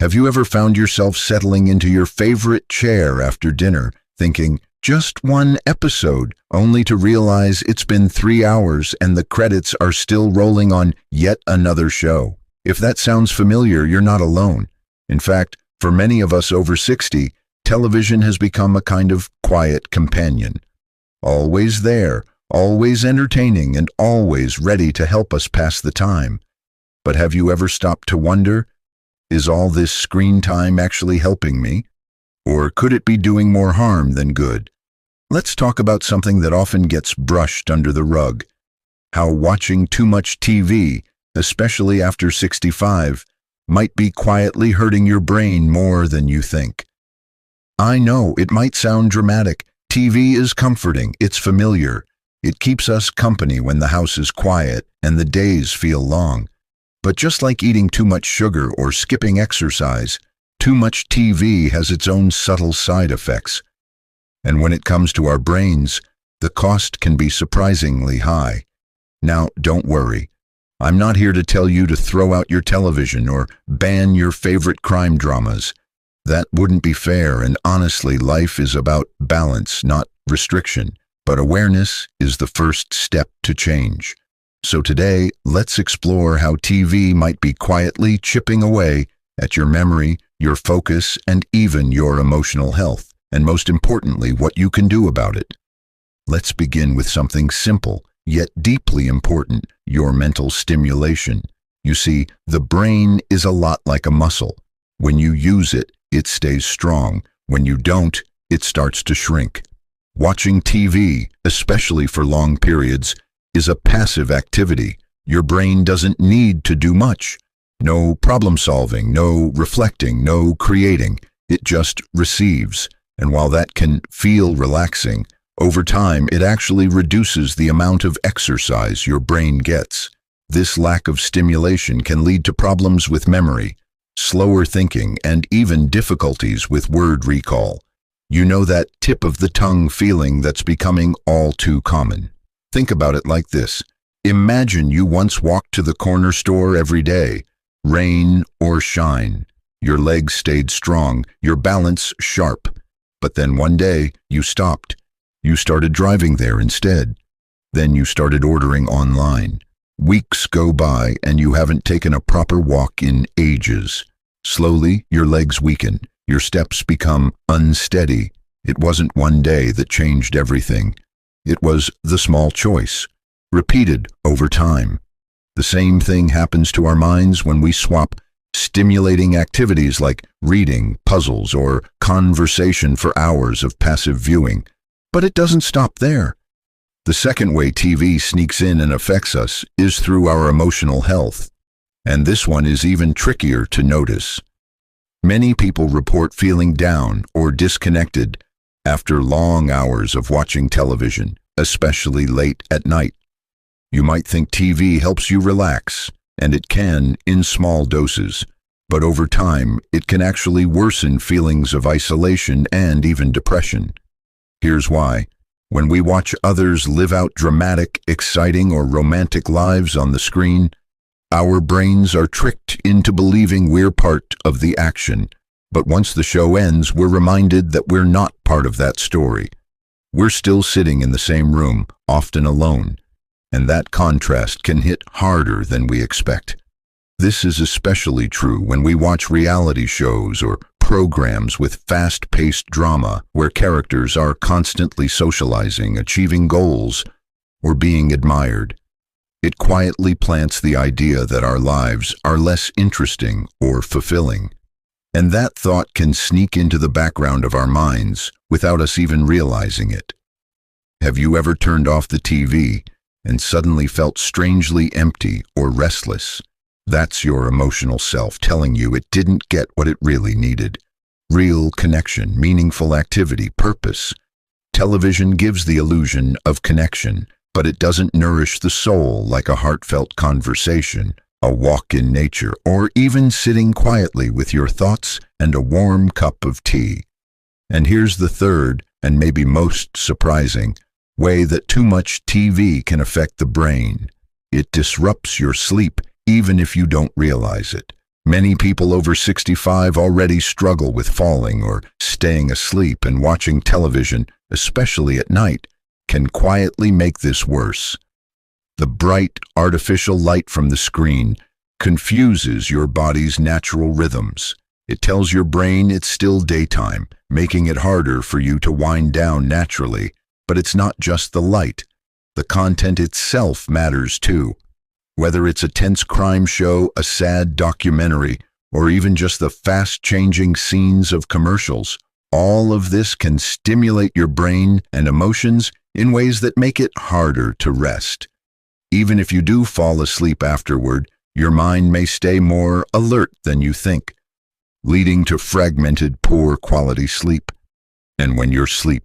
Have you ever found yourself settling into your favorite chair after dinner, thinking, just one episode, only to realize it's been 3 hours and the credits are still rolling on yet another show? If that sounds familiar, you're not alone. In fact, for many of us over 60, television has become a kind of quiet companion. Always there, always entertaining, and always ready to help us pass the time. But have you ever stopped to wonder, is all this screen time actually helping me? Or could it be doing more harm than good? Let's talk about something that often gets brushed under the rug. How watching too much TV, especially after 65, might be quietly hurting your brain more than you think. I know it might sound dramatic. TV is comforting, it's familiar. It keeps us company when the house is quiet and the days feel long. But just like eating too much sugar or skipping exercise, too much TV has its own subtle side effects. And when it comes to our brains, the cost can be surprisingly high. Now, don't worry. I'm not here to tell you to throw out your television or ban your favorite crime dramas. That wouldn't be fair, and honestly, life is about balance, not restriction. But awareness is the first step to change. So today, let's explore how TV might be quietly chipping away at your memory, your focus, and even your emotional health, and most importantly, what you can do about it. Let's begin with something simple, yet deeply important, your mental stimulation. You see, the brain is a lot like a muscle. When you use it, it stays strong. When you don't, it starts to shrink. Watching TV, especially for long periods, is a passive activity. Your brain doesn't need to do much. No problem solving, no reflecting, no creating. It just receives. And while that can feel relaxing, over time it actually reduces the amount of exercise your brain gets. This lack of stimulation can lead to problems with memory, slower thinking, and even difficulties with word recall. You know that tip of the tongue feeling that's becoming all too common. Think about it like this. Imagine you once walked to the corner store every day, rain or shine. Your legs stayed strong, your balance sharp. But then one day, you stopped. You started driving there instead. Then you started ordering online. Weeks go by and you haven't taken a proper walk in ages. Slowly, your legs weaken. Your steps become unsteady. It wasn't one day that changed everything. It was the small choice, repeated over time. The same thing happens to our minds when we swap stimulating activities like reading, puzzles, or conversation for hours of passive viewing. But it doesn't stop there. The second way TV sneaks in and affects us is through our emotional health. And this one is even trickier to notice. Many people report feeling down or disconnected after long hours of watching television, especially late at night. You might think TV helps you relax, and it can in small doses, but over time it can actually worsen feelings of isolation and even depression. Here's why. When we watch others live out dramatic, exciting, or romantic lives on the screen, our brains are tricked into believing we're part of the action. But once the show ends, we're reminded that we're not part of that story. We're still sitting in the same room, often alone, and that contrast can hit harder than we expect. This is especially true when we watch reality shows or programs with fast-paced drama where characters are constantly socializing, achieving goals, or being admired. It quietly plants the idea that our lives are less interesting or fulfilling. And that thought can sneak into the background of our minds without us even realizing it. Have you ever turned off the TV and suddenly felt strangely empty or restless? That's your emotional self telling you it didn't get what it really needed. Real connection, meaningful activity, purpose. Television gives the illusion of connection, but it doesn't nourish the soul like a heartfelt conversation, a walk in nature, or even sitting quietly with your thoughts and a warm cup of tea. And here's the third, and maybe most surprising, way that too much TV can affect the brain. It disrupts your sleep even if you don't realize it. Many people over 65 already struggle with falling or staying asleep, and watching television, especially at night, can quietly make this worse. The bright, artificial light from the screen confuses your body's natural rhythms. It tells your brain it's still daytime, making it harder for you to wind down naturally. But it's not just the light. The content itself matters too. Whether it's a tense crime show, a sad documentary, or even just the fast-changing scenes of commercials, all of this can stimulate your brain and emotions in ways that make it harder to rest. Even if you do fall asleep afterward, your mind may stay more alert than you think, leading to fragmented, poor quality sleep. And when you're asleep.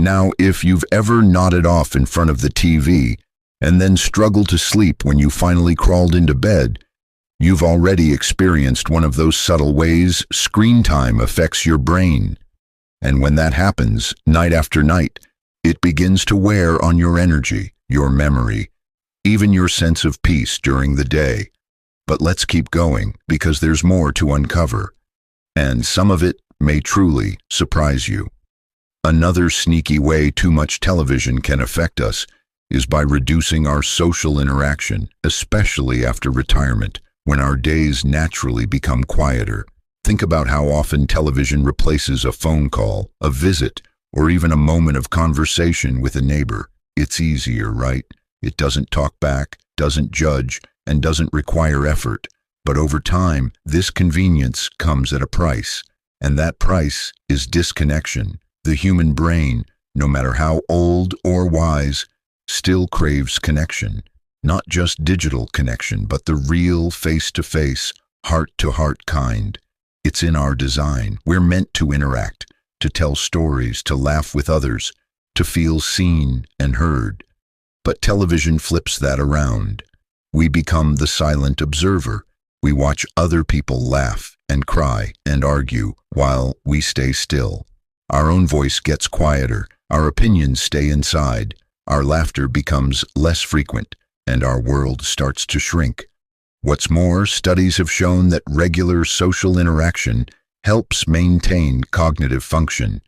Now, if you've ever nodded off in front of the TV and then struggled to sleep when you finally crawled into bed, you've already experienced one of those subtle ways screen time affects your brain. And when that happens, night after night, it begins to wear on your energy, your memory, even your sense of peace during the day. But let's keep going, because there's more to uncover. And some of it may truly surprise you. Another sneaky way too much television can affect us is by reducing our social interaction, especially after retirement, when our days naturally become quieter. Think about how often television replaces a phone call, a visit, or even a moment of conversation with a neighbor. It's easier, right? It doesn't talk back, doesn't judge, and doesn't require effort. But over time, this convenience comes at a price, and that price is disconnection. The human brain, no matter how old or wise, still craves connection. Not just digital connection, but the real face-to-face, heart-to-heart kind. It's in our design. We're meant to interact, to tell stories, to laugh with others, to feel seen and heard. But television flips that around. We become the silent observer. We watch other people laugh and cry and argue while we stay still. Our own voice gets quieter, our opinions stay inside, our laughter becomes less frequent, and our world starts to shrink. What's more, studies have shown that regular social interaction helps maintain cognitive function.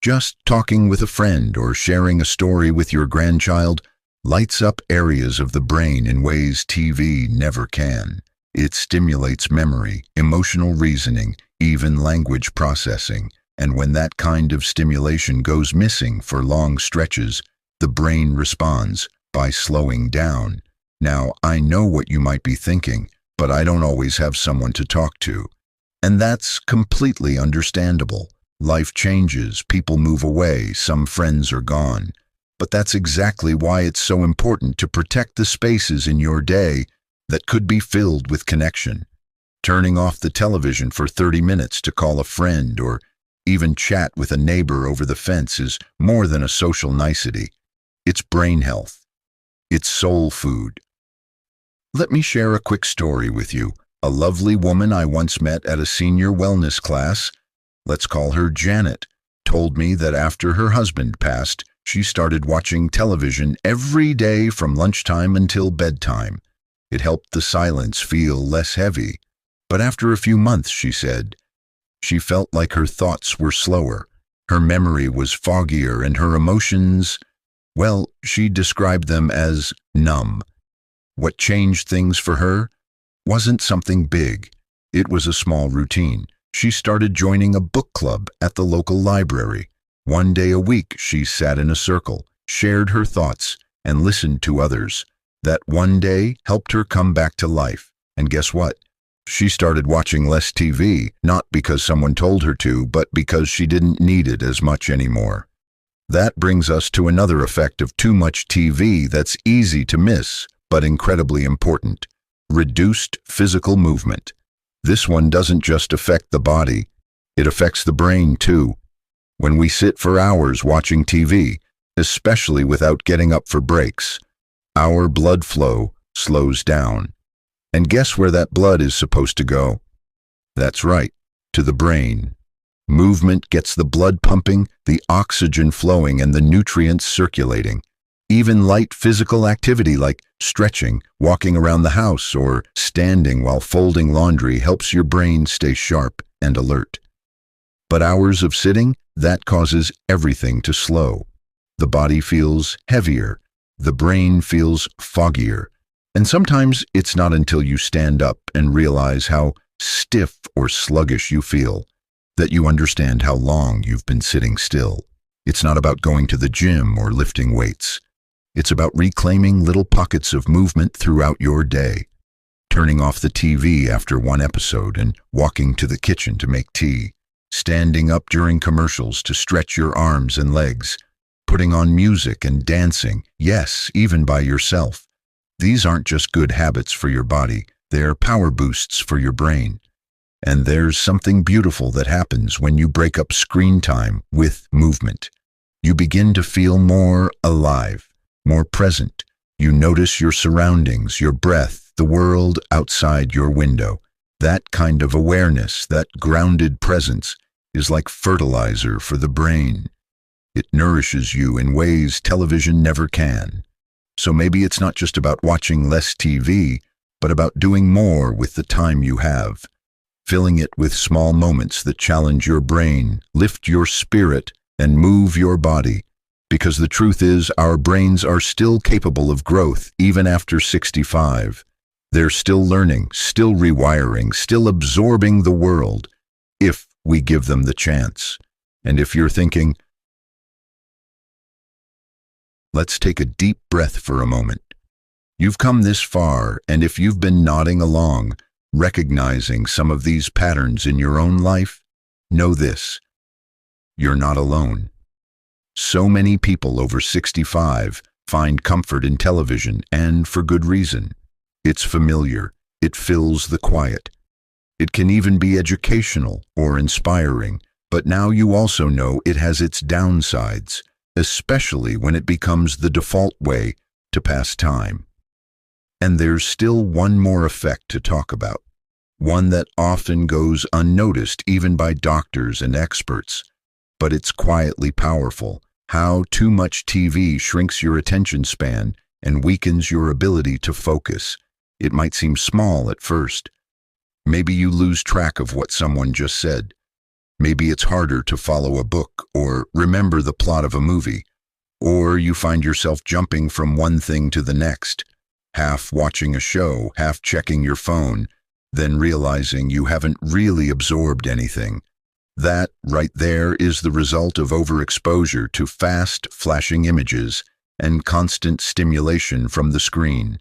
Just talking with a friend or sharing a story with your grandchild lights up areas of the brain in ways TV never can. It stimulates memory, emotional reasoning, even language processing. And when that kind of stimulation goes missing for long stretches, the brain responds by slowing down. Now, I know what you might be thinking, but I don't always have someone to talk to. And that's completely understandable. Life changes, people move away, some friends are gone. But that's exactly why it's so important to protect the spaces in your day that could be filled with connection. Turning off the television for 30 minutes to call a friend or even chat with a neighbor over the fence is more than a social nicety. It's brain health. It's soul food. Let me share a quick story with you. A lovely woman I once met at a senior wellness class, let's call her Janet, told me that after her husband passed, she started watching television every day from lunchtime until bedtime. It helped the silence feel less heavy. But after a few months, she said, she felt like her thoughts were slower, her memory was foggier, and her emotions, well, she described them as numb. What changed things for her wasn't something big. It was a small routine. She started joining a book club at the local library. One day a week, she sat in a circle, shared her thoughts, and listened to others. That one day helped her come back to life. And guess what? She started watching less TV, not because someone told her to, but because she didn't need it as much anymore. That brings us to another effect of too much TV that's easy to miss, but incredibly important. Reduced physical movement. This one doesn't just affect the body, it affects the brain too. When we sit for hours watching TV, especially without getting up for breaks, our blood flow slows down. And guess where that blood is supposed to go? That's right, to the brain. Movement gets the blood pumping, the oxygen flowing, and the nutrients circulating. Even light physical activity like stretching, walking around the house, or standing while folding laundry helps your brain stay sharp and alert. But hours of sitting, that causes everything to slow. The body feels heavier, the brain feels foggier, and sometimes it's not until you stand up and realize how stiff or sluggish you feel that you understand how long you've been sitting still. It's not about going to the gym or lifting weights. It's about reclaiming little pockets of movement throughout your day, turning off the TV after one episode and walking to the kitchen to make tea, standing up during commercials to stretch your arms and legs, putting on music and dancing, yes, even by yourself. These aren't just good habits for your body, they're power boosts for your brain. And there's something beautiful that happens when you break up screen time with movement. You begin to feel more alive, more present. You notice your surroundings, your breath, the world outside your window. That kind of awareness, that grounded presence, is like fertilizer for the brain. It nourishes you in ways television never can. So maybe it's not just about watching less TV, but about doing more with the time you have. Filling it with small moments that challenge your brain, lift your spirit, and move your body. Because the truth is, our brains are still capable of growth even after 65. They're still learning, still rewiring, still absorbing the world, if we give them the chance. And if you're thinking, let's take a deep breath for a moment. You've come this far, and if you've been nodding along, recognizing some of these patterns in your own life, know this: you're not alone. So many people over 65 find comfort in television, and for good reason. It's familiar, it fills the quiet. It can even be educational or inspiring, but now you also know it has its downsides, especially when it becomes the default way to pass time. And there's still one more effect to talk about, one that often goes unnoticed even by doctors and experts, but it's quietly powerful: how too much TV shrinks your attention span and weakens your ability to focus. It might seem small at first. Maybe you lose track of what someone just said. Maybe it's harder to follow a book or remember the plot of a movie, or you find yourself jumping from one thing to the next, half watching a show, half checking your phone, then realizing you haven't really absorbed anything. That, right there, is the result of overexposure to fast, flashing images and constant stimulation from the screen.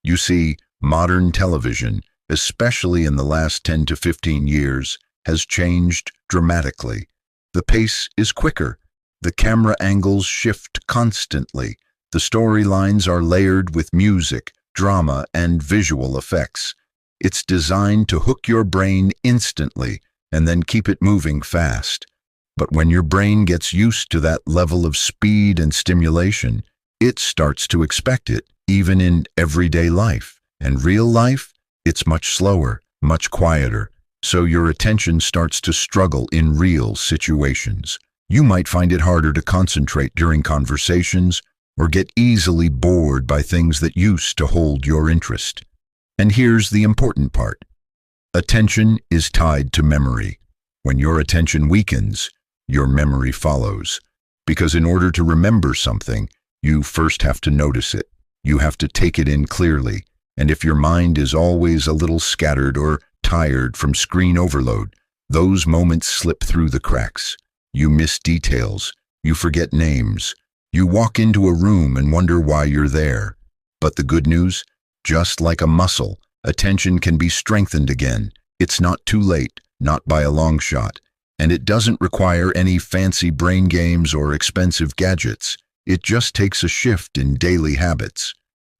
You see, modern television, especially in the last 10 to 15 years, has changed dramatically. The pace is quicker. The camera angles shift constantly. The storylines are layered with music, drama, and visual effects. It's designed to hook your brain instantly and then keep it moving fast. But when your brain gets used to that level of speed and stimulation, it starts to expect it, even in everyday life. And real life, it's much slower, much quieter. So your attention starts to struggle in real situations. You might find it harder to concentrate during conversations or get easily bored by things that used to hold your interest. And here's the important part. Attention is tied to memory. When your attention weakens, your memory follows. Because in order to remember something, you first have to notice it. You have to take it in clearly. And if your mind is always a little scattered or tired from screen overload, those moments slip through the cracks. You miss details. You forget names. You walk into a room and wonder why you're there. But the good news? Just like a muscle, attention can be strengthened again. It's not too late, not by a long shot. And it doesn't require any fancy brain games or expensive gadgets. It just takes a shift in daily habits.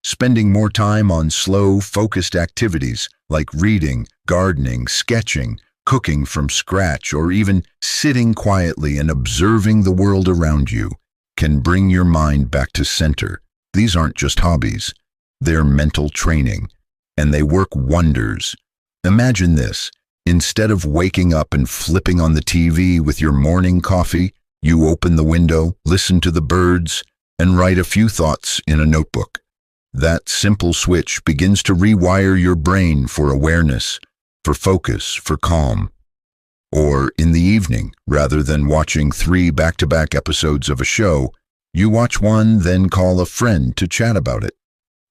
Spending more time on slow, focused activities like reading, gardening, sketching, cooking from scratch, or even sitting quietly and observing the world around you can bring your mind back to center. These aren't just hobbies. They're mental training, and they work wonders. Imagine this. Instead of waking up and flipping on the TV with your morning coffee, you open the window, listen to the birds, and write a few thoughts in a notebook. That simple switch begins to rewire your brain for awareness, for focus, for calm. Or in the evening, rather than watching 3 back-to-back episodes of a show, you watch one, then call a friend to chat about it.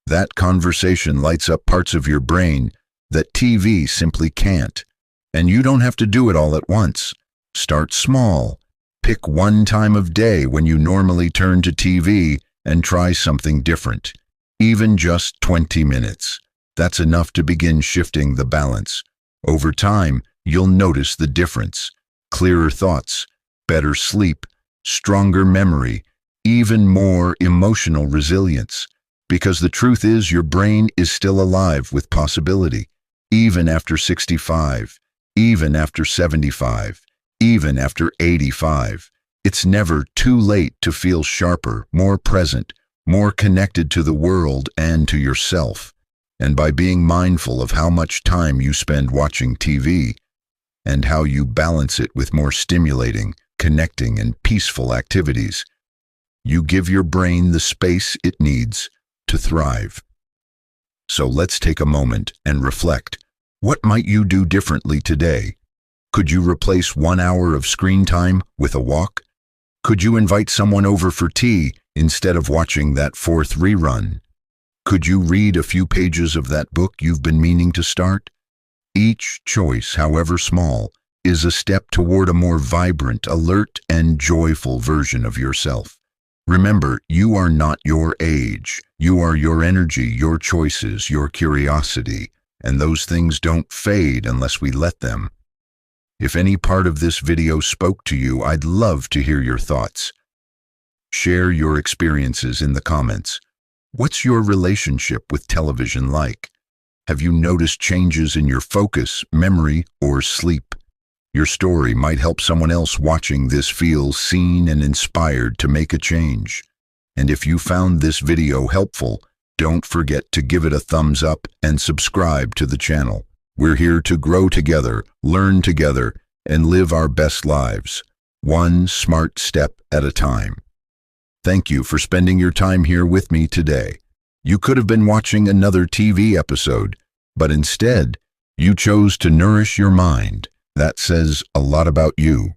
That conversation lights up parts of your brain that TV simply can't. And you don't have to do it all at once. Start small. Pick one time of day when you normally turn to TV and try something different. Even just 20 minutes. That's enough to begin shifting the balance. Over time, you'll notice the difference. Clearer thoughts, better sleep, stronger memory, even more emotional resilience. Because the truth is, your brain is still alive with possibility. Even after 65, even after 75, even after 85. It's never too late to feel sharper, more present, more connected to the world and to yourself. And by being mindful of how much time you spend watching TV and how you balance it with more stimulating, connecting, and peaceful activities, you give your brain the space it needs to thrive. So let's take a moment and reflect. What might you do differently today? Could you replace 1 hour of screen time with a walk? Could you invite someone over for tea instead of watching that 4th rerun? Could you read a few pages of that book you've been meaning to start? Each choice, however small, is a step toward a more vibrant, alert, and joyful version of yourself. Remember, you are not your age. You are your energy, your choices, your curiosity, and those things don't fade unless we let them. If any part of this video spoke to you, I'd love to hear your thoughts. Share your experiences in the comments. What's your relationship with television like? Have you noticed changes in your focus, memory, or sleep? Your story might help someone else watching this feel seen and inspired to make a change. And if you found this video helpful, don't forget to give it a thumbs up and subscribe to the channel. We're here to grow together, learn together, and live our best lives, one smart step at a time. Thank you for spending your time here with me today. You could have been watching another TV episode, but instead, you chose to nourish your mind. That says a lot about you.